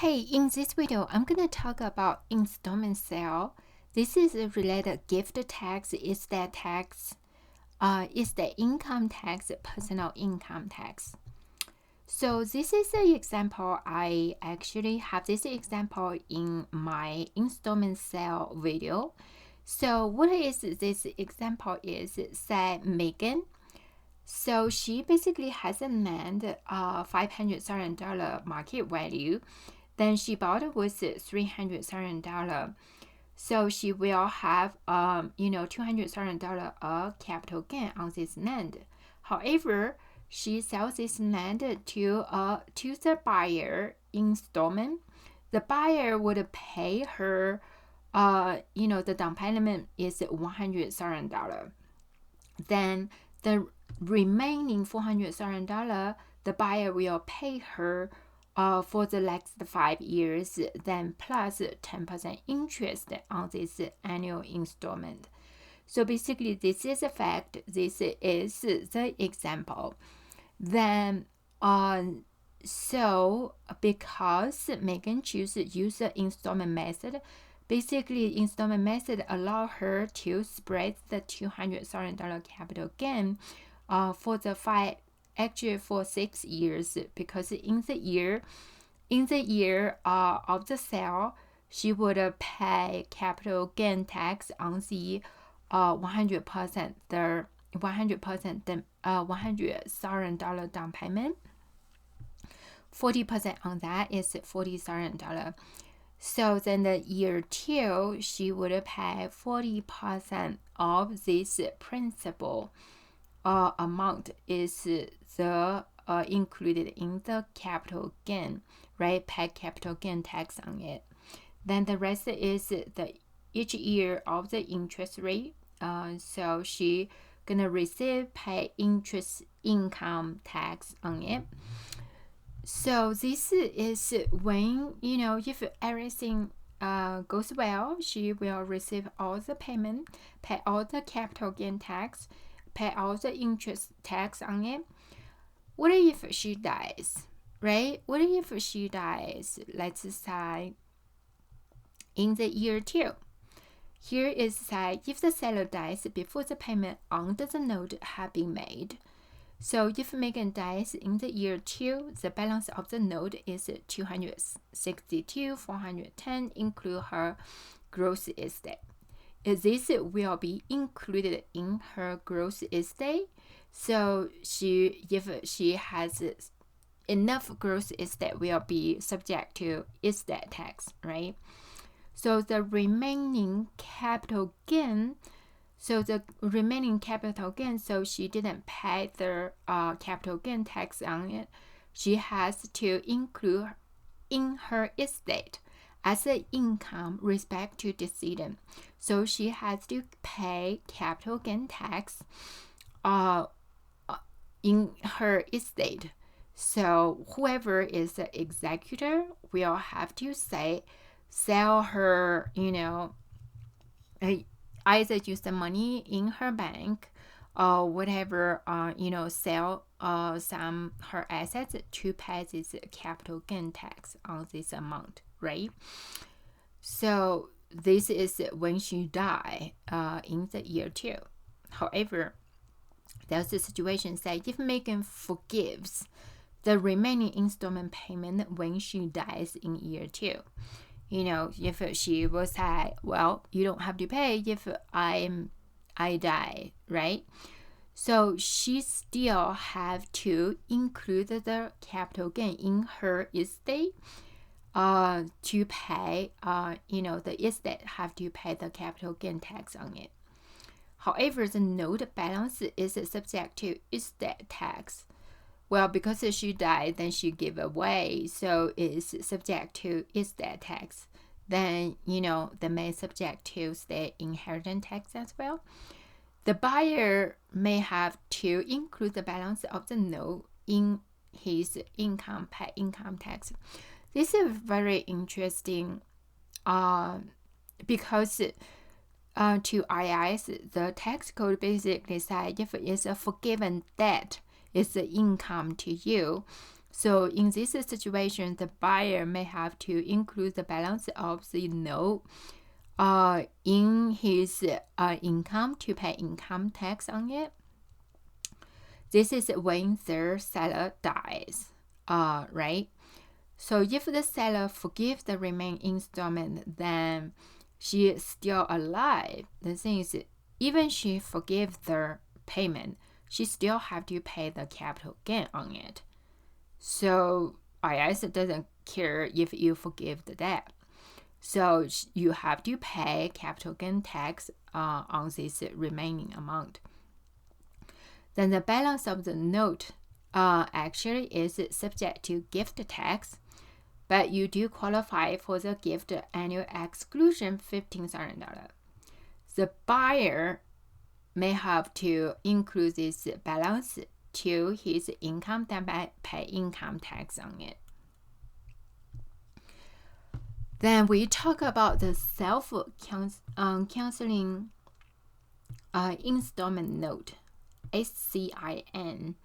Hey, in this video, I'm gonna talk about installment sale. This is related gift tax, estate tax, estate income tax, personal income tax. So this is an example. I actually have this example in my installment sale video. So what is this example is, say Megan. So she basically has a land, $500,000 market value. Then she bought it with $300,000. So she will have $200,000 capital gain on this land. However, she sells this land to the buyer installment. The buyer would pay her the down payment is $100,000. Then the remaining $400,000 the buyer will pay her for the next 5 years, then plus 10% interest on this annual installment. So basically, this is a fact. This is the example. Then, so because Megan chooses to use the installment method, basically, installment method allow her to spread the $200,000 capital gain for 6 years, because in the year of the sale, she would pay capital gain tax on the 100% the $100,000 down payment. 40% on that is $40,000. So then the year 2, she would pay 40% of this principal amount is the included in the capital gain, right? Pay capital gain tax on it. Then the rest is the each year of the interest rate. So she gonna pay interest income tax on it. So this is when, if everything goes well, she will receive all the payment, pay all the capital gain tax, pay all the interest tax on it. What if she dies, right? What if she dies, let's say, in the year 2? Here is say if the seller dies before the payment under the note had been made. So if Megan dies in the year 2, the balance of the note is $262,410, include her gross estate. This will be included in her gross estate. So if she has enough gross estate, will be subject to estate tax, right? So the remaining capital gain. So she didn't pay the capital gain tax on it. She has to include in her estate as an income respect to decedent. So she has to pay capital gain tax in her estate. So whoever is the executor will have to sell her, either use the money in her bank or whatever, sell some her assets to pay this capital gain tax on this amount, right? So this is when she die in the year 2. However, there's a situation say if Megan forgives the remaining installment payment when she dies in year 2. If she will say, well, you don't have to pay if I die, right? So she still have to include the capital gain in her estate to pay, the estate have to pay the capital gain tax on it. However, the note balance is subject to estate tax. Well, because she died, then she gave away, so it's subject to estate tax. Then, they may subject to state inheritance tax as well. The buyer may have to include the balance of the note in his income, pay income tax. This is very interesting because to IRS, the tax code basically says if it's a forgiven debt, it's the income to you. So in this situation, the buyer may have to include the balance of the note in his income to pay income tax on it. This is when the seller dies, right? So if the seller forgives the remaining installment, then she is still alive. The thing is, even she forgives the payment, she still have to pay the capital gain on it. So IRS doesn't care if you forgive the debt. So you have to pay capital gain tax on this remaining amount. Then the balance of the note actually is subject to gift tax, but you do qualify for the gift annual exclusion $15,000. The buyer may have to include this balance to his income, then pay income tax on it. Then we talk about the self-canceling installment note, SCIN.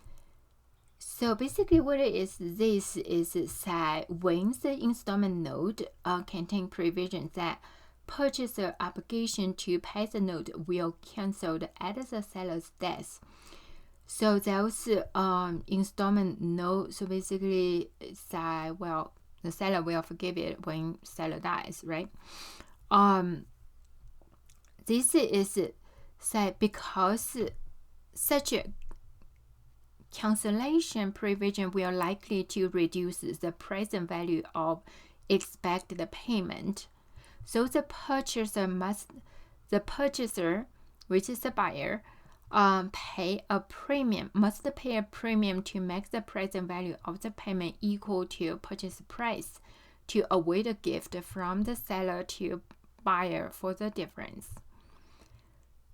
So basically what it is, this is that when the installment note contain provisions that purchaser obligation to pay the note will cancel at the seller's death. So those installment note, so basically say, well, the seller will forgive it when seller dies, right? This is said because such a cancellation provision will likely to reduce the present value of expected payment. So the purchaser, which is the buyer, must pay a premium to make the present value of the payment equal to purchase price to avoid a gift from the seller to buyer for the difference.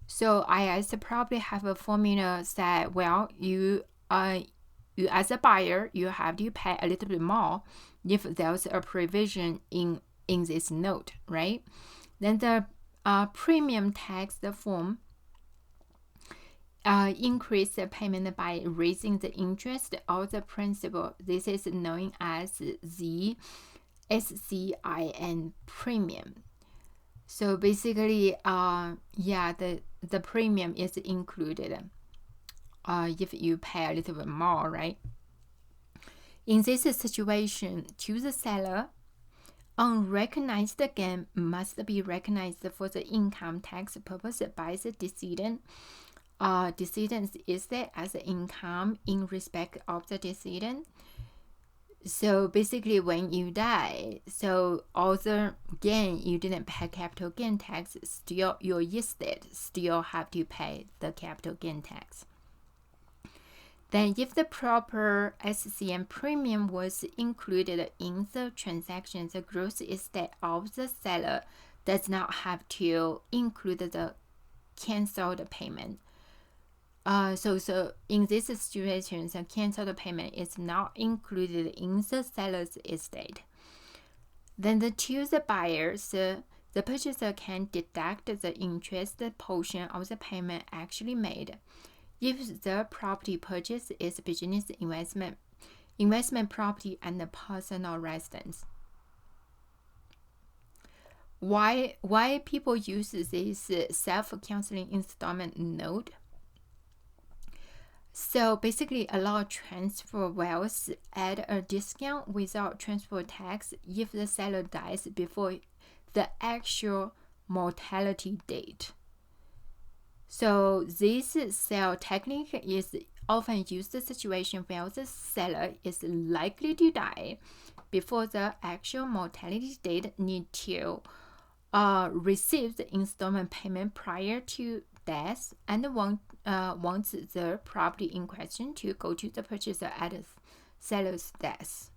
So IRS probably have a formula that, well, you as a buyer, you have to pay a little bit more if there's a provision in this note, right? Then the premium tax form increase the payment by raising the interest or the principal. This is known as the SCIN premium. So basically, the premium is included if you pay a little bit more, right? In this situation, to the seller, unrecognized gain must be recognized for the income tax purpose by the decedent. Decedent is there as income in respect of the decedent. So basically, when you die, so all the gain you didn't pay capital gain tax, still your estate still have to pay the capital gain tax. Then if the proper SCN premium was included in the transaction, the gross estate of the seller does not have to include the canceled payment. So in this situation, the canceled payment is not included in the seller's estate. Then to the buyer, the purchaser can deduct the interest portion of the payment actually made. If the property purchase is business investment property, and personal residence. Why people use this self-canceling installment note? So basically, allow transfer wealth at a discount without transfer tax if the seller dies before the actual mortality date. So this sale technique is often used in a situation where the seller is likely to die before the actual mortality date, need to receive the installment payment prior to death, and wants the property in question to go to the purchaser at the seller's death.